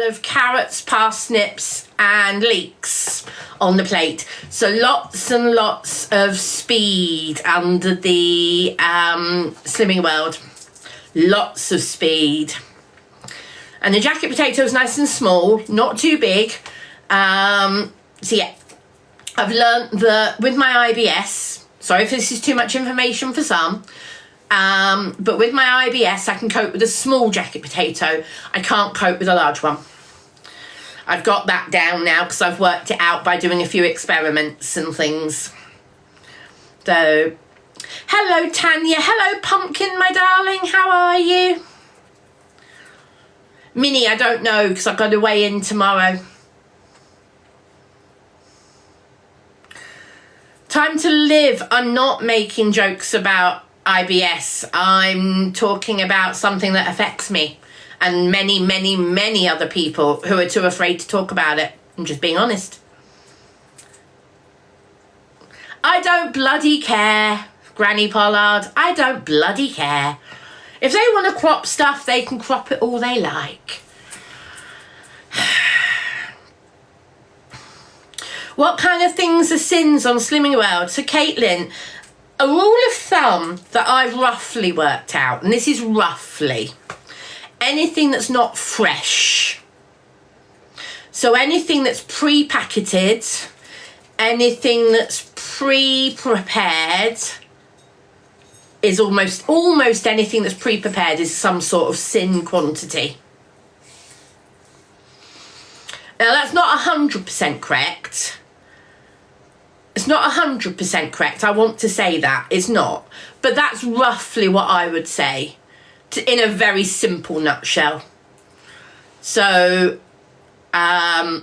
of carrots, parsnips and leeks on the plate. So lots and lots of speed under the Slimming World. Lots of speed. And the jacket potato is nice and small, not too big. So yeah, I've learnt that with my IBS, sorry if this is too much information for some, but with my IBS I can cope with a small jacket potato. I can't cope with a large one. I've got that down now because I've worked it out by doing a few experiments and things. So, hello Tanya, hello Pumpkin my darling, how are you? Minnie, I don't know because I've got to weigh in tomorrow. Time to live. I'm not making jokes about IBS. I'm talking about something that affects me and many, many, many other people who are too afraid to talk about it. I'm just being honest. I don't bloody care, Granny Pollard. I don't bloody care. If they want to crop stuff, they can crop it all they like. What kind of things are sins on Slimming World? So Caitlin, a rule of thumb that I've roughly worked out, and this is roughly, anything that's not fresh. So anything that's pre-packeted, anything that's pre-prepared, is almost anything that's pre-prepared is some sort of sin quantity. Now that's not 100% correct. It's not 100% correct. I want to say that it's not, but that's roughly what I would say, in a very simple nutshell. So, a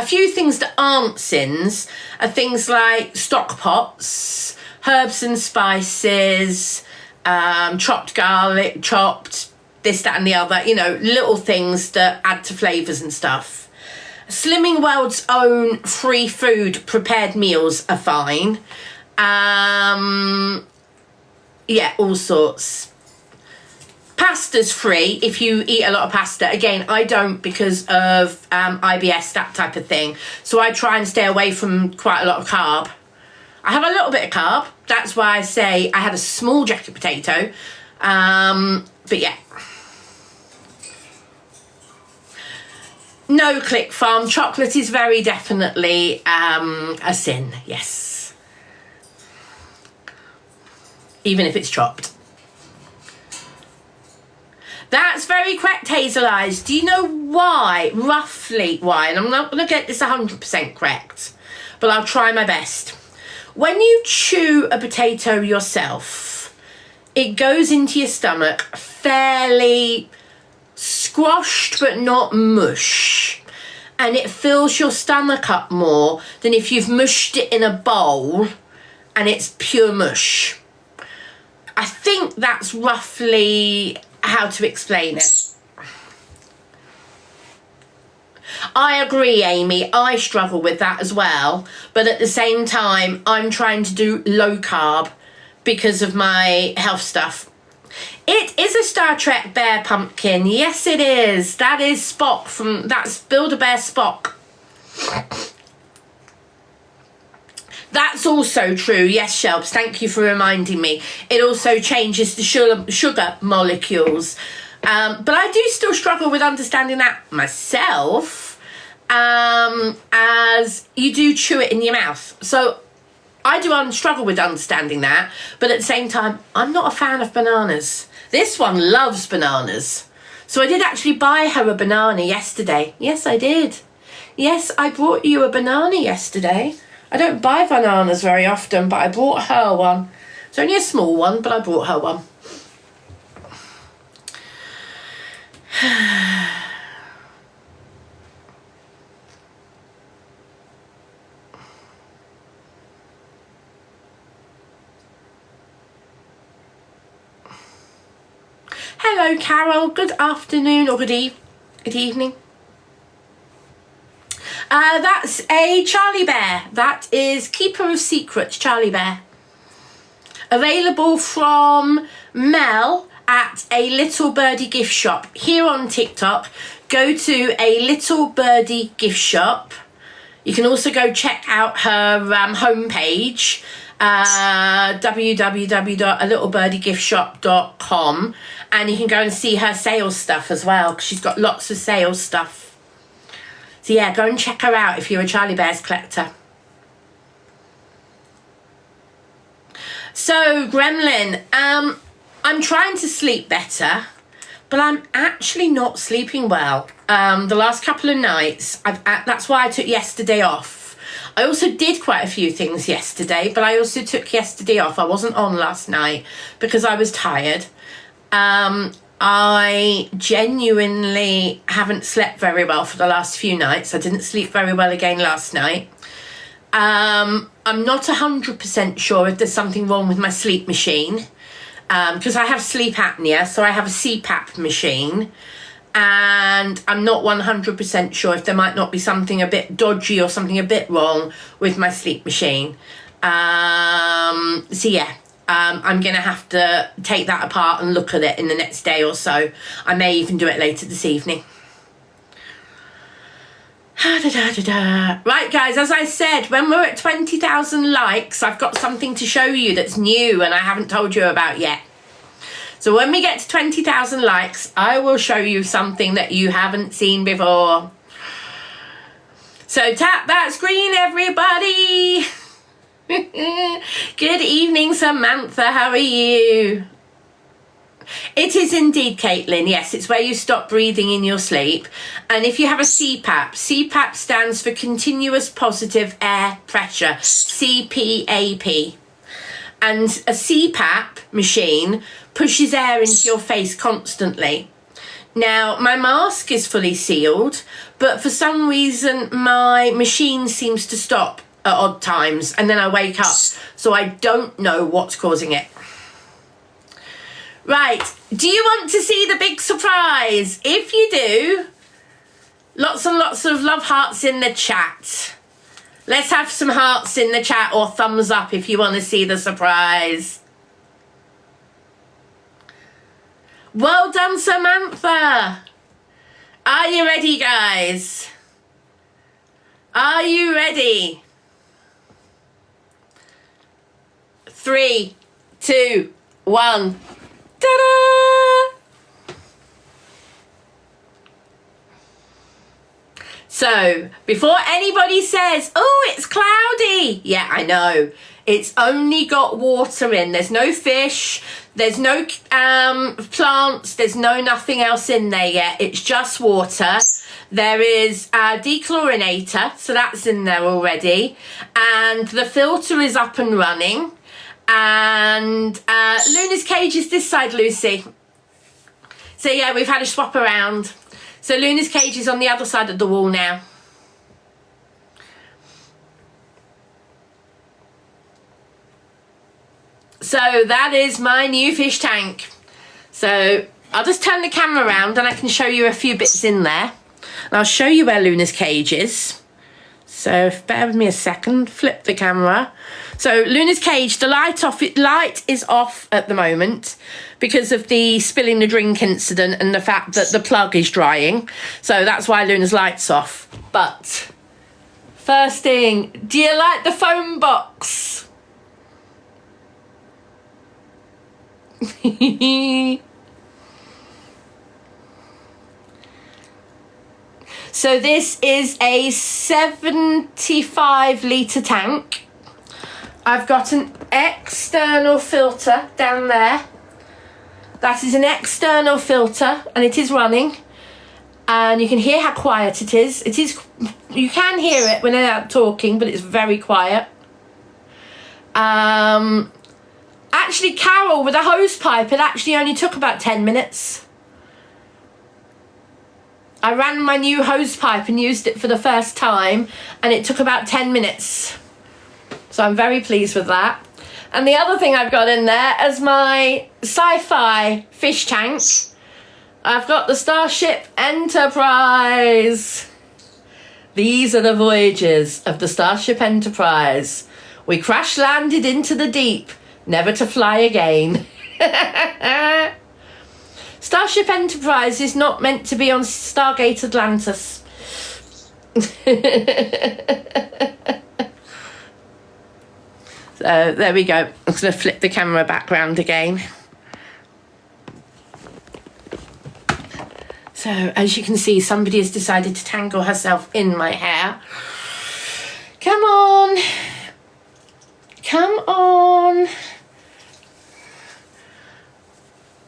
few things that aren't sins are things like stock pots, herbs and spices, chopped garlic, chopped this, that and the other, you know, little things that add to flavours and stuff. Slimming World's own free food prepared meals are fine. Yeah, all sorts. Pasta's free if you eat a lot of pasta. Again, I don't because of IBS, that type of thing. So I try and stay away from quite a lot of carb. I have a little bit of carb. That's why I say I had a small jacket potato. But yeah. No, Click Farm. Chocolate is very definitely a sin, yes. Even if it's chopped. That's very correct, Hazel Eyes. Do you know why? Roughly why? And I'm not going to get this 100% correct, but I'll try my best. When you chew a potato yourself, it goes into your stomach fairly squashed but not mush, and it fills your stomach up more than if you've mushed it in a bowl and it's pure mush. I think that's roughly how to explain it. I agree, Amy. I struggle with that as well, but at the same time I'm trying to do low carb because of my health stuff. It is a Star Trek bear pumpkin. Yes, it is. That is Spock that's Build-A-Bear Spock. That's also true. Yes, Shelbs, thank you for reminding me. It also changes the sugar molecules. But I do still struggle with understanding that myself, as you do chew it in your mouth. So I do struggle with understanding that, but at the same time, I'm not a fan of bananas. This one loves bananas. So I did actually buy her a banana yesterday. Yes, I did. Yes, I brought you a banana yesterday. I don't buy bananas very often, but I brought her one. It's only a small one, but I brought her one. Hello, Carol. Good afternoon or good evening. That's a Charlie Bear. That is Keeper of Secrets Charlie Bear. Available from Mel at a Little Birdie gift shop here on TikTok. go to a Little Birdie gift shop. You can also go check out her homepage, www.alittlebirdigiftshop.com, and you can go and see her sales stuff as well, because she's got lots of sales stuff. So yeah, go and check her out if you're a Charlie Bears collector. So Gremlin, I'm trying to sleep better, but I'm actually not sleeping well. The last couple of nights, that's why I took yesterday off. I also did quite a few things yesterday, but I also took yesterday off. I wasn't on last night because I was tired. I genuinely haven't slept very well for the last few nights. I didn't sleep very well again last night. I'm not 100% sure if there's something wrong with my sleep machine, because I have sleep apnea, so I have a CPAP machine, and I'm not 100% sure if there might not be something a bit dodgy or something a bit wrong with my sleep machine. So yeah, I'm going to have to take that apart and look at it in the next day or so. I may even do it later this evening. Right guys, as I said, when we're at 20,000 likes, I've got something to show you that's new and I haven't told you about yet. So when we get to 20,000 likes, I will show you something that you haven't seen before. So tap that screen, everybody. Good evening, Samantha, how are you? It is indeed, Caitlin. Yes, it's where you stop breathing in your sleep. And if you have a CPAP, CPAP stands for Continuous Positive Air Pressure, CPAP. And a CPAP machine pushes air into your face constantly. Now, my mask is fully sealed, but for some reason my machine seems to stop at odd times and then I wake up. So I don't know what's causing it. Right, do you want to see the big surprise? If you do, lots and lots of love hearts in the chat. Let's have some hearts in the chat or thumbs up if you want to see the surprise. Well done, Samantha. Are you ready, guys? Are you ready? 3, 2, 1. Ta-da! So, before anybody says, oh, it's cloudy. Yeah, I know. It's only got water in. There's no fish. There's no plants. There's no nothing else in there yet. It's just water. There is a dechlorinator, so that's in there already. And the filter is up and running. And Luna's cage is this side, Lucy. So yeah, we've had a swap around. So Luna's cage is on the other side of the wall now. So that is my new fish tank. So I'll just turn the camera around and I can show you a few bits in there. And I'll show you where Luna's cage is. So bear with me a second, flip the camera. So Luna's cage, the light is off at the moment because of the spilling the drink incident and the fact that the plug is drying. So that's why Luna's light's off. But first thing, do you like the foam box? So this is a 75 litre tank. I've got an external filter down there. That is an external filter and it is running. And you can hear how quiet it is. You can hear it when they're out talking, but it's very quiet. Actually, Carol, with a hose pipe, it actually only took about 10 minutes. I ran my new hose pipe and used it for the first time, and it took about 10 minutes. So I'm very pleased with that. And the other thing I've got in there is my sci-fi fish tank. I've got the Starship Enterprise. These are the voyages of the Starship Enterprise. We crash landed into the deep, never to fly again. Starship Enterprise is not meant to be on Stargate Atlantis. So there we go. I'm just going to flip the camera back round again. So as you can see, somebody has decided to tangle herself in my hair. Come on. Come on.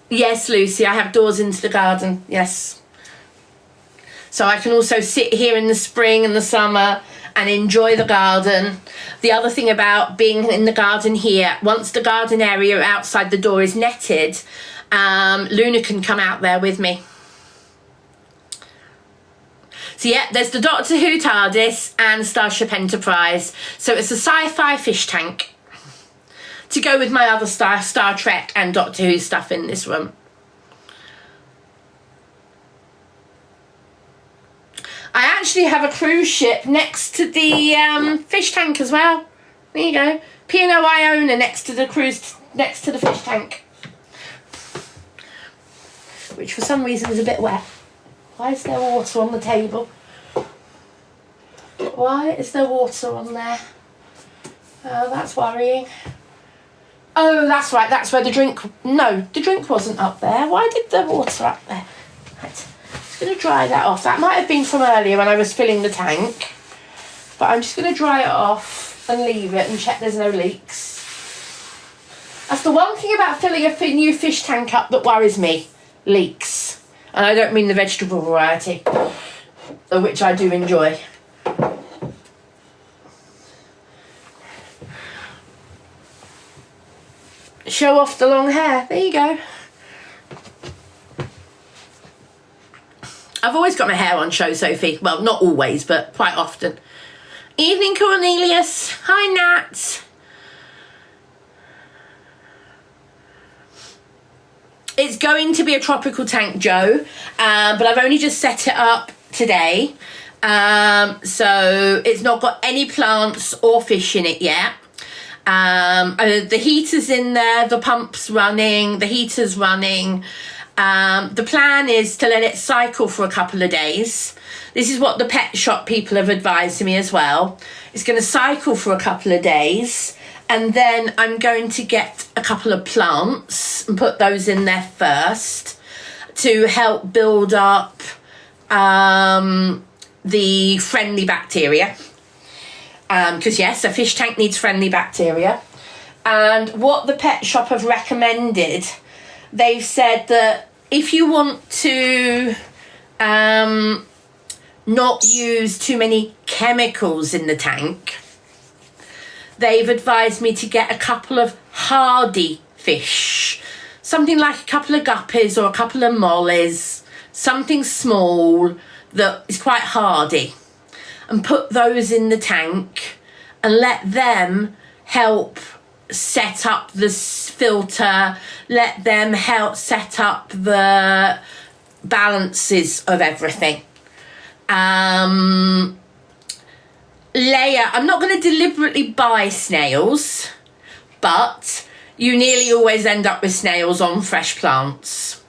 Yes, Lucy, I have doors into the garden. Yes. So I can also sit here in the spring and the summer and enjoy the garden. The other thing about being in the garden here, once the garden area outside the door is netted, Luna can come out there with me. So yeah, there's the Doctor Who TARDIS and Starship Enterprise. So it's a sci-fi fish tank to go with my other Star Trek and Doctor Who stuff in this room. I actually have a cruise ship next to the fish tank as well. There you go. P&O Iona next to the fish tank. Which for some reason is a bit wet. Why is there water on the table? Why is there water on there? Oh, that's worrying. Oh, that's right. That's where the drink... No, the drink wasn't up there. Why did the water up there? Right. Just going to dry that off. That might have been from earlier when I was filling the tank. But I'm just going to dry it off and leave it and check there's no leaks. That's the one thing about filling a new fish tank up that worries me. Leaks. And I don't mean the vegetable variety, which I do enjoy. Show off the long hair. There you go. I've always got my hair on show, Sophie. Well, not always, but quite often. Evening, Cornelius. Hi, Nat. It's going to be a tropical tank, Joe, but I've only just set it up today. So it's not got any plants or fish in it yet. The heater's in there, the pump's running, the heater's running. The plan is to let it cycle for a couple of days. This is what the pet shop people have advised me as well. It's going to cycle for a couple of days. And then I'm going to get a couple of plants and put those in there first to help build up the friendly bacteria. Because yes, a fish tank needs friendly bacteria. And what the pet shop have recommended, they've said that if you want to not use too many chemicals in the tank, they've advised me to get a couple of hardy fish. Something like a couple of guppies or a couple of mollies. Something small that is quite hardy. And put those in the tank and let them help set up the filter. Let them help set up the balances of everything. Leia, I'm not going to deliberately buy snails, but you nearly always end up with snails on fresh plants.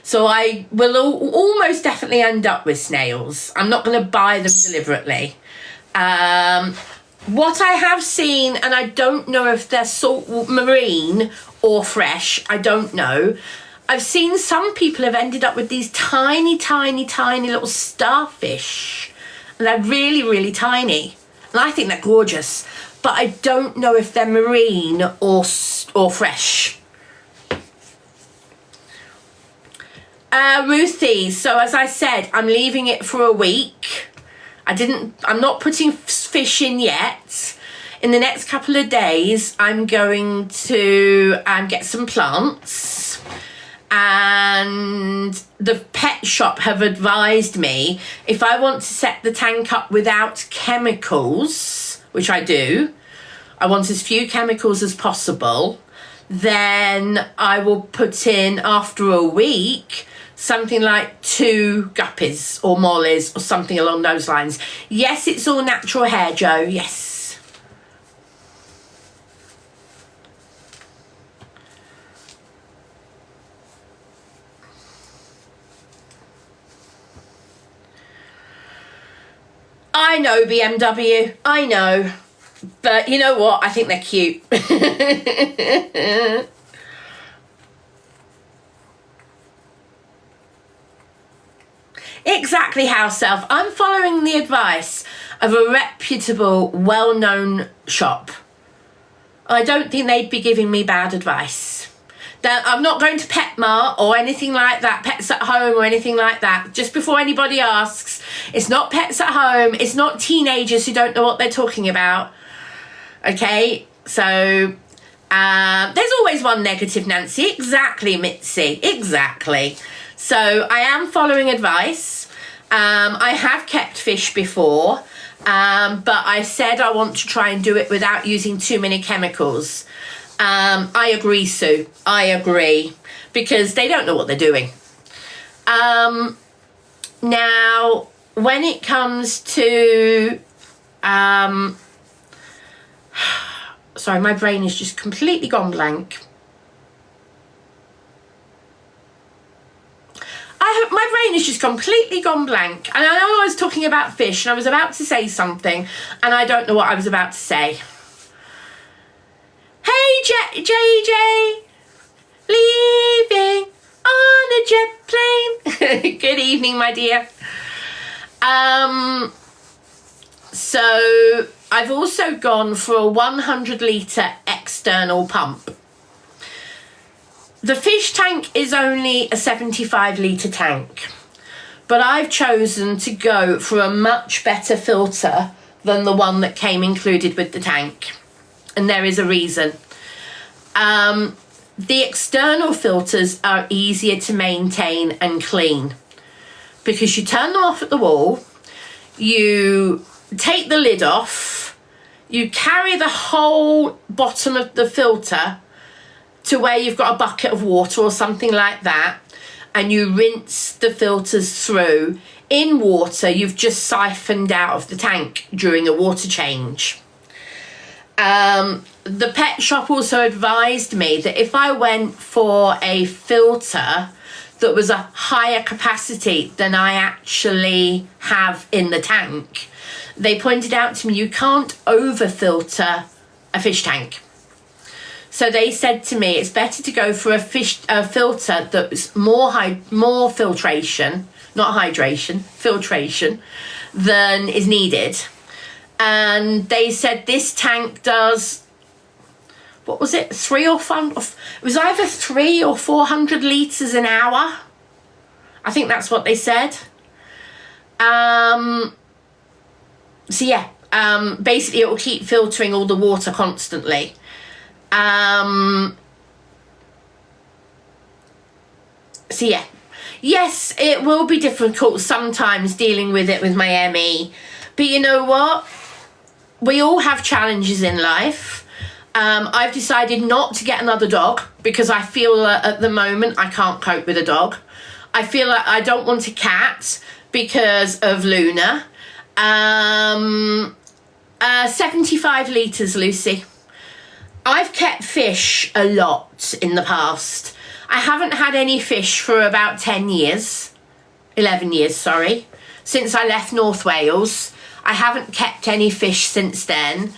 So I will almost definitely end up with snails. I'm not going to buy them deliberately. What I have seen, and I don't know if they're salt marine or fresh, I don't know. I've seen some people have ended up with these tiny, tiny, tiny little starfish. And they're really, really tiny. And I think they're gorgeous. But I don't know if they're marine or fresh. Ruthie, so as I said, I'm leaving it for a week. I'm not putting fish in yet. In the next couple of days, I'm going to get some plants. And the pet shop have advised me if I want to set the tank up without chemicals, which I do, I want as few chemicals as possible, then I will put in, after a week, something like 2 guppies or mollies or something along those lines. Yes, it's all natural hair, Joe, yes. I know, BMW, I know. But you know what? I think they're cute. Exactly, House Elf. I'm following the advice of a reputable, well-known shop. I don't think they'd be giving me bad advice. Now, I'm not going to PetMart or anything like that, Pets at Home or anything like that. Just before anybody asks, it's not Pets at Home. It's not teenagers who don't know what they're talking about. Okay, so there's always one negative, Nancy. Exactly, Mitzi. Exactly. So I am following advice. I have kept fish before, but I said I want to try and do it without using too many chemicals. I agree, Sue. I agree, because they don't know what they're doing. Now, when it comes to... sorry, my brain has just completely gone blank. My brain has just completely gone blank. And I know I was talking about fish and I was about to say something and I don't know what I was about to say. Hey, JJ, leaving on a jet plane. Good evening, my dear. So I've also gone for a 100-litre external pump. The fish tank is only a 75-litre tank, but I've chosen to go for a much better filter than the one that came included with the tank. And there is a reason. The external filters are easier to maintain and clean because you turn them off at the wall, you take the lid off, you carry the whole bottom of the filter to where you've got a bucket of water or something like that, and you rinse the filters through in water you've just siphoned out of the tank during a water change. The pet shop also advised me that if I went for a filter that was a higher capacity than I actually have in the tank, they pointed out to me you can't over-filter a fish tank. So they said to me it's better to go for a filter that's more filtration, not hydration, filtration, than is needed. And they said this tank does, what was it, 3 or 4, it was either 300 or 400 litres an hour. I think that's what they said. So yeah, basically it will keep filtering all the water constantly. So yeah, yes, it will be difficult sometimes dealing with it with my Emmy, but you know what? We all have challenges in life. I've decided not to get another dog because I feel that at the moment I can't cope with a dog. I feel like I don't want a cat because of Luna. 75 litres, Lucy. I've kept fish a lot in the past. I haven't had any fish for about 11 years, sorry, since I left North Wales. I haven't kept any fish since then.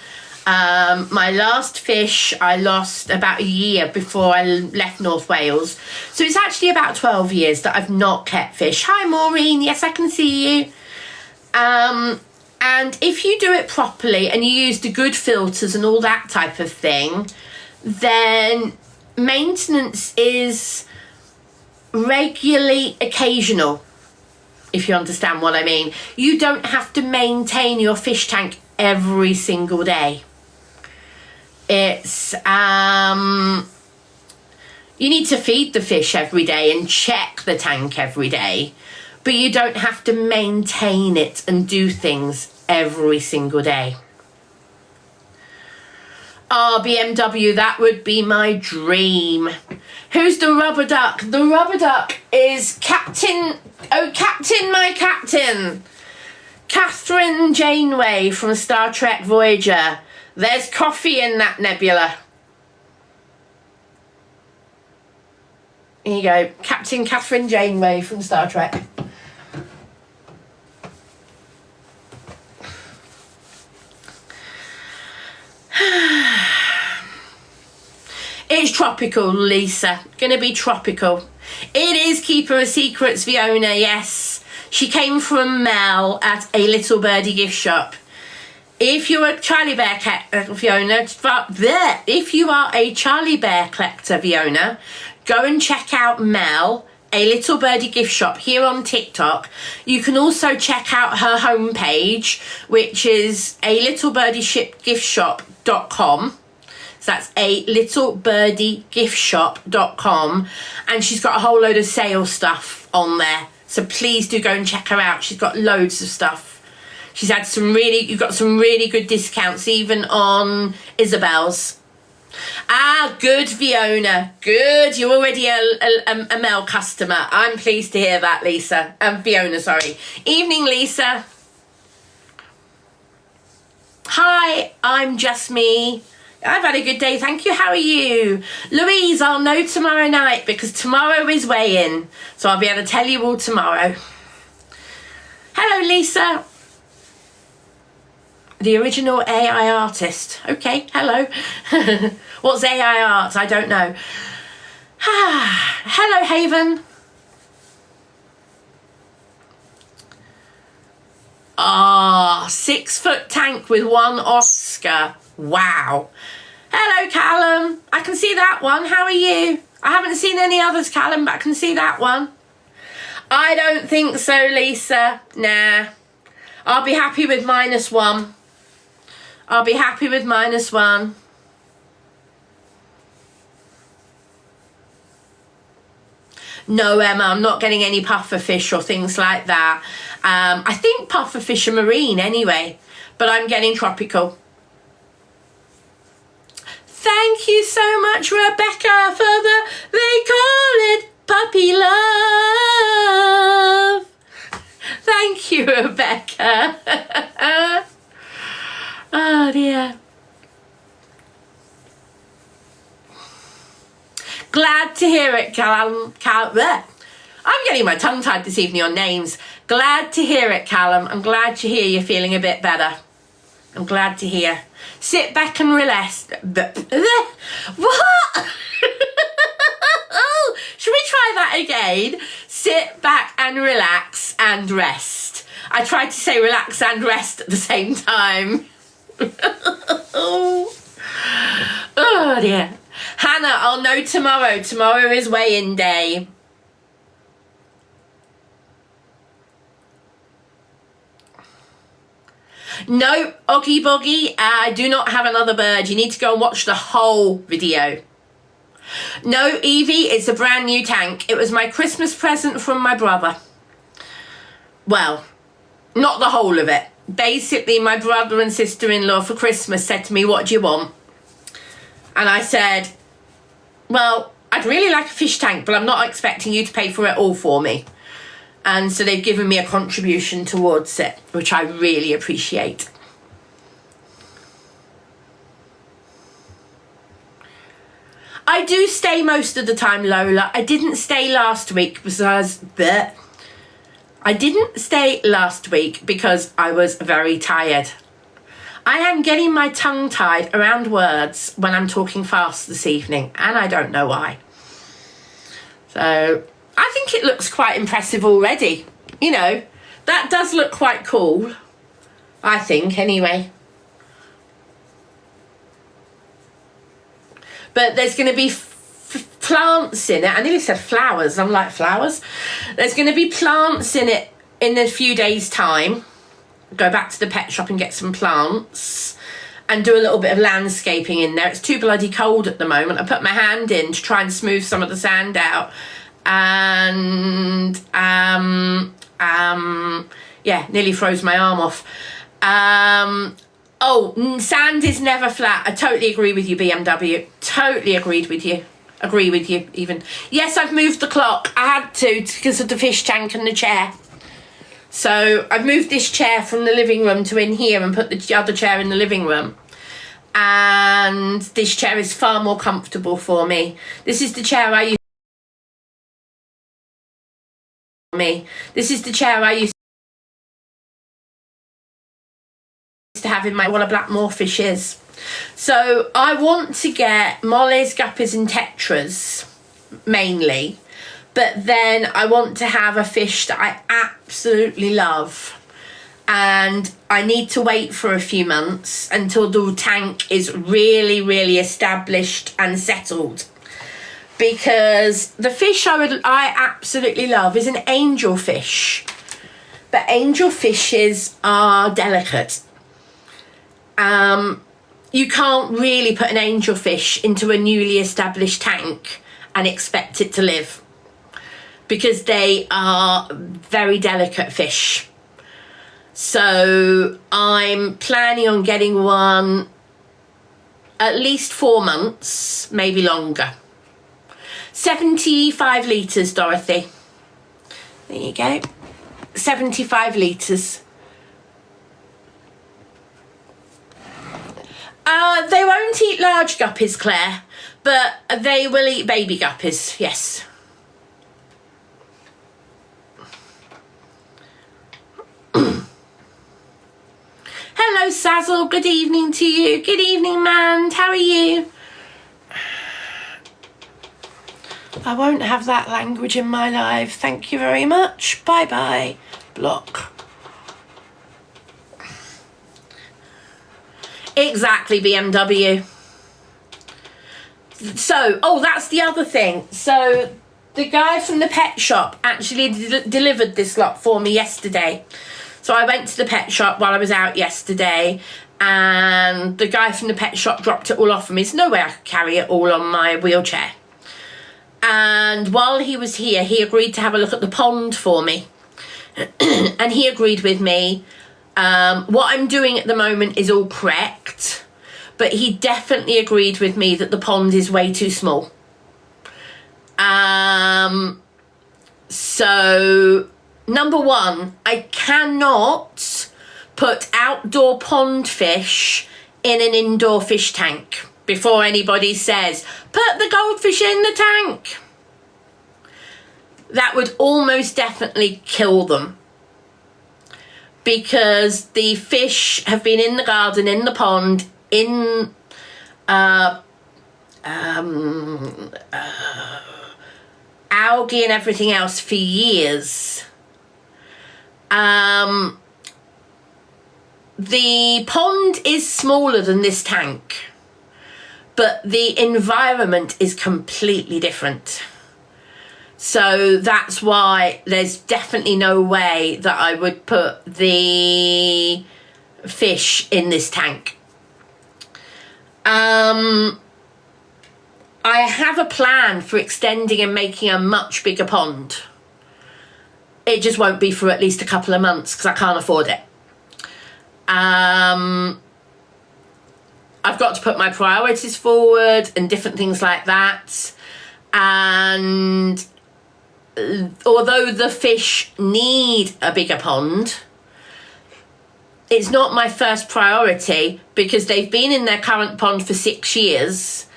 My last fish I lost about a year before I left North Wales. So it's actually about 12 years that I've not kept fish. Hi, Maureen. Yes, I can see you. And if you do it properly and you use the good filters and all that type of thing, then maintenance is regularly occasional, if you understand what I mean. You don't have to maintain your fish tank every single day. It's, you need to feed the fish every day and check the tank every day, but you don't have to maintain it and do things every single day. BMW, that would be my dream. Who's the rubber duck? The rubber duck is Captain, my Captain. Catherine Janeway from Star Trek Voyager. There's coffee in that nebula. Here you go, Captain Catherine Janeway from Star Trek. is tropical, Lisa. Gonna be tropical. It is Keeper of Secrets, Fiona, yes. She came from Mel at a Little Birdie gift shop. If you're a Charlie Bear collector, Fiona, if you are a Charlie Bear collector, Fiona, go and check out Mel, a Little Birdie gift shop here on TikTok. You can also check out her homepage, which is a littlebirdiegiftshop.com. So that's a littlebirdiegiftshop.com, and she's got a whole load of sale stuff on there. So please do go and check her out. She's got loads of stuff. She's had you've got some really good discounts even on Isabel's. Ah, good, Fiona. Good. You're already a Mel customer. I'm pleased to hear that, Lisa. Fiona, sorry. Evening, Lisa. Hi, I'm just me. I've had a good day, thank you. How are you? Louise, I'll know tomorrow night because tomorrow is weigh-in. So I'll be able to tell you all tomorrow. Hello, Lisa. The original AI artist. Okay, hello. What's AI art? I don't know. Hello, Haven. Ah, 6-foot tank with 1 Oscar. Wow. Hello, Callum. I can see that one. How are you? I haven't seen any others, Callum, but I can see that one. I don't think so, Lisa. Nah. I'll be happy with -1. I'll be happy with -1. No, Emma, I'm not getting any pufferfish or things like that. I think pufferfish are marine anyway, but I'm getting tropical. Thank you so much, Rebecca, for they call it puppy love. Thank you, Rebecca. Oh, dear. Glad to hear it, Callum. I'm getting my tongue tied this evening on names. Glad to hear it, Callum. I'm glad to hear you're feeling a bit better. I'm glad to hear. Sit back and relax. What? Should we try that again? Sit back and relax and rest. I tried to say relax and rest at the same time. Oh dear. Hannah, I'll know tomorrow. Tomorrow is weigh-in day. No, Oggy Boggy, I do not have another bird. You need to go and watch the whole video. No, Evie, it's a brand new tank. It was my Christmas present from my brother. Well, not the whole of it. Basically, my brother and sister-in-law for Christmas said to me, what do you want? And I said, well, I'd really like a fish tank, but I'm not expecting you to pay for it all for me. And so they've given me a contribution towards it, which I really appreciate. I do stay most of the time, Lola. I didn't stay last week because I was very tired. I am getting my tongue tied around words when I'm talking fast this evening, and I don't know why. So I think it looks quite impressive already. You know, that does look quite cool. I think, anyway. But there's going to be plants in it. I nearly said flowers. I'm like, flowers? There's going to be plants in it in a few days' time. Go back to the pet shop and get some plants and do a little bit of landscaping in there. It's too bloody cold at the moment. I put my hand in to try and smooth some of the sand out. And yeah, nearly froze my arm off. Sand is never flat. I totally agree with you, BMW. Totally agreed with you. Agree with you, even. Yes, I've moved the clock. I had to because of the fish tank and the chair. So I've moved this chair from the living room to in here and put the other chair in the living room. And this chair is far more comfortable for me. This is the chair I used to have in my, what a black moorfish is. So I want to get mollies, guppies and tetras mainly, but then I want to have a fish that I absolutely love, and I need to wait for a few months until the tank is really established and settled, because the fish I absolutely love is an angelfish, but angelfishes are delicate. You can't really put an angelfish into a newly established tank and expect it to live, because they are very delicate fish. So I'm planning on getting one at least 4 months, maybe longer. 75 litres, Dorothy. There you go. 75 litres. They won't eat large guppies, Claire, but they will eat baby guppies, yes. Hello, Sazzle. Good evening to you. Good evening, man. How are you? I won't have that language in my life. Thank you very much. Bye-bye. Block. Exactly, BMW. So, oh, that's the other thing. So, the guy from the pet shop actually delivered this lot for me yesterday. So, I went to the pet shop while I was out yesterday, and the guy from the pet shop dropped it all off for me. There's no way I could carry it all on my wheelchair. And while he was here, he agreed to have a look at the pond for me. And he agreed with me. What I'm doing at the moment is all correct, but he definitely agreed with me that the pond is way too small. So, number one, I cannot put outdoor pond fish in an indoor fish tank before anybody says, put the goldfish in the tank. That would almost definitely kill them, because the fish have been in the garden, in the pond, in algae and everything else for years. The pond is smaller than this tank, but the environment is completely different. So that's why there's definitely no way that I would put the fish in this tank. I have a plan for extending and making a much bigger pond. It just won't be for at least a couple of months because I can't afford it. I've got to put my priorities forward and different things like that. And although the fish need a bigger pond, it's not my first priority, because they've been in their current pond for 6 years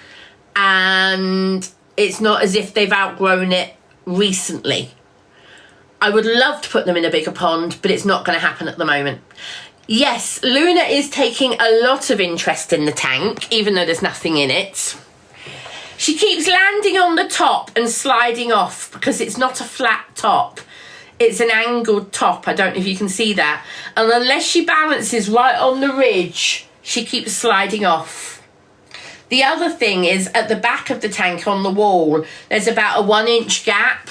and it's not as if they've outgrown it recently. I would love to put them in a bigger pond, but it's not going to happen at the moment. Yes, Luna is taking a lot of interest in the tank, even though there's nothing in it. She keeps landing on the top and sliding off because it's not a flat top. It's an angled top. I don't know if you can see that. And unless she balances right on the ridge, she keeps sliding off. The other thing is, at the back of the tank on the wall, there's about a 1-inch gap,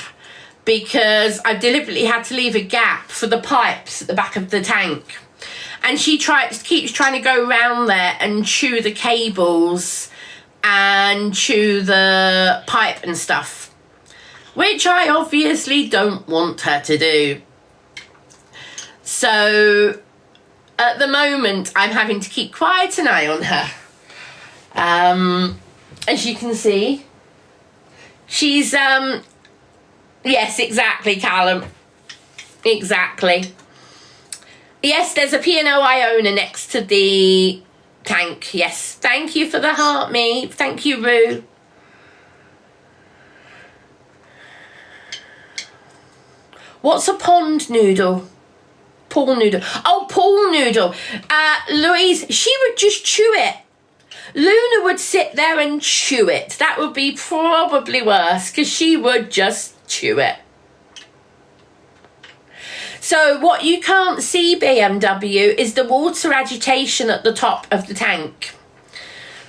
because I've deliberately had to leave a gap for the pipes at the back of the tank. And she keeps trying to go round there and chew the cables and chew the pipe and stuff, which I obviously don't want her to do. So at the moment I'm having to keep quite an eye on her. As you can see, she's yes, exactly, Callum, exactly. Yes, there's a P&O Iona next to the tank. Yes, thank you for the heart, me. Thank you, Roo. What's a pond noodle? Pool noodle. Oh, pool noodle. Louise, she would just chew it. Luna would sit there and chew it. That would be probably worse, because she would just chew it. So what you can't see, BMW, is the water agitation at the top of the tank.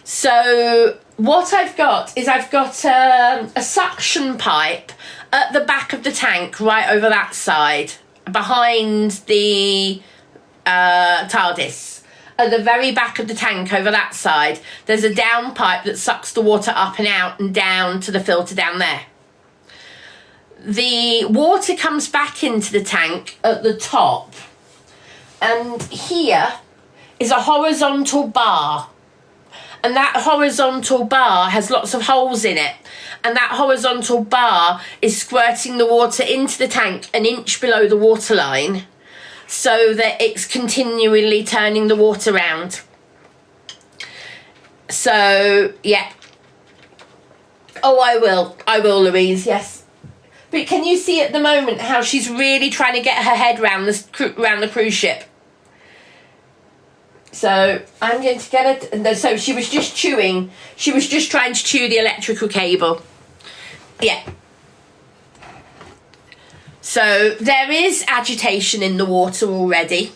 So what I've got is I've got a suction pipe at the back of the tank, right over that side, behind the TARDIS. At the very back of the tank over that side, there's a down pipe that sucks the water up and out and down to the filter down there. The water comes back into the tank at the top, and here is a horizontal bar, and that horizontal bar has lots of holes in it, and that horizontal bar is squirting the water into the tank an inch below the waterline, so that it's continually turning the water around. So yeah, oh, I will, Louise, yes. But can you see at the moment how she's really trying to get her head round the cruise ship? So I'm going to get it. So she was just chewing. She was just trying to chew the electrical cable. Yeah. So there is agitation in the water already.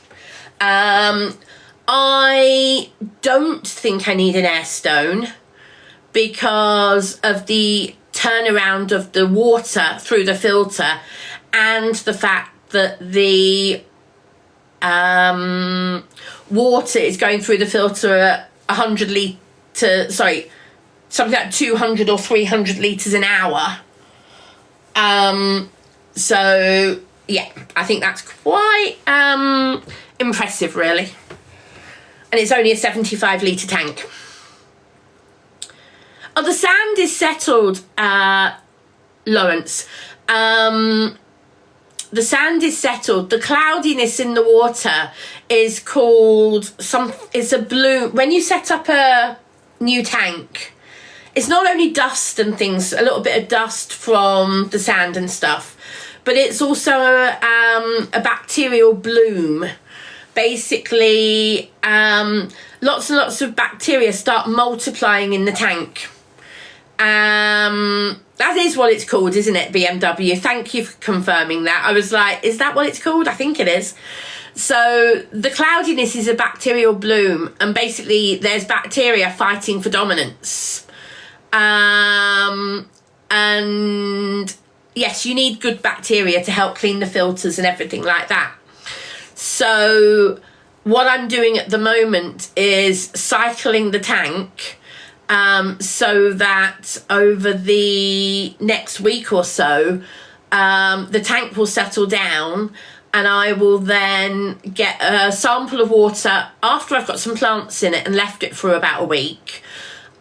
I don't think I need an air stone because of the turnaround of the water through the filter, and the fact that the water is going through the filter at 100 litre, sorry, something like 200 or 300 litres an hour. So yeah, I think that's quite impressive, really. And it's only a 75 litre tank. Oh, the sand is settled, Lawrence. The sand is settled. The cloudiness in the water is called it's a bloom. When you set up a new tank, it's not only dust and things, a little bit of dust from the sand and stuff, but it's also a bacterial bloom. Basically, lots and lots of bacteria start multiplying in the tank. That is what it's called, isn't it, BMW? Thank you for confirming that. I was like, is that what it's called? I think it is. So the cloudiness is a bacterial bloom, and basically there's bacteria fighting for dominance. And yes, you need good bacteria to help clean the filters and everything like that. So what I'm doing at the moment is cycling the tank, so that over the next week or so, the tank will settle down, and I will then get a sample of water after I've got some plants in it and left it for about a week.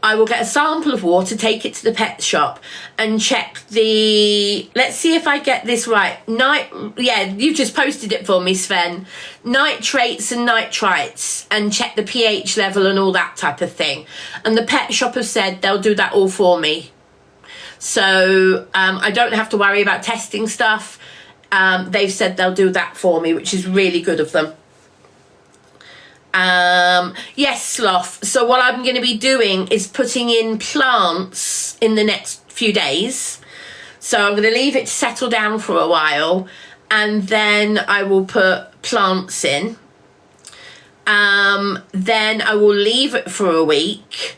I will get a sample of water, take it to the pet shop and check the, let's see if I get this right. Yeah, you just posted it for me, Sven. Nitrates and nitrites, and check the pH level and all that type of thing. And the pet shop have said they'll do that all for me. So I don't have to worry about testing stuff. They've said they'll do that for me, which is really good of them. Yes, Sloth. So what I'm going to be doing is putting in plants in the next few days. So I'm going to leave it to settle down for a while, and then I will put plants in. Then I will leave it for a week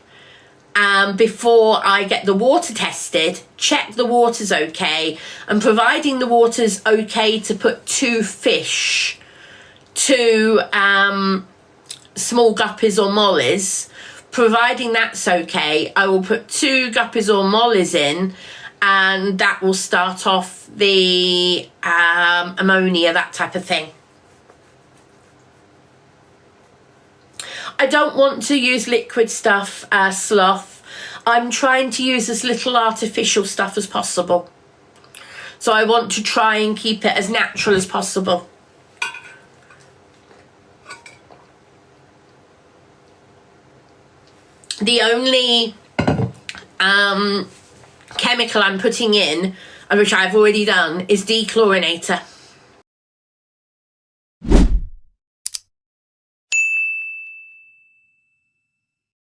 before I get the water tested, check the water's okay, and providing the water's okay to put 2 fish, 2 small guppies or mollies, providing that's okay, I will put 2 guppies or mollies in, and that will start off the ammonia, that type of thing. I don't want to use liquid stuff, Sloth. I'm trying to use as little artificial stuff as possible. So I want to try and keep it as natural as possible. The only chemical I'm putting in, which I've already done, is dechlorinator.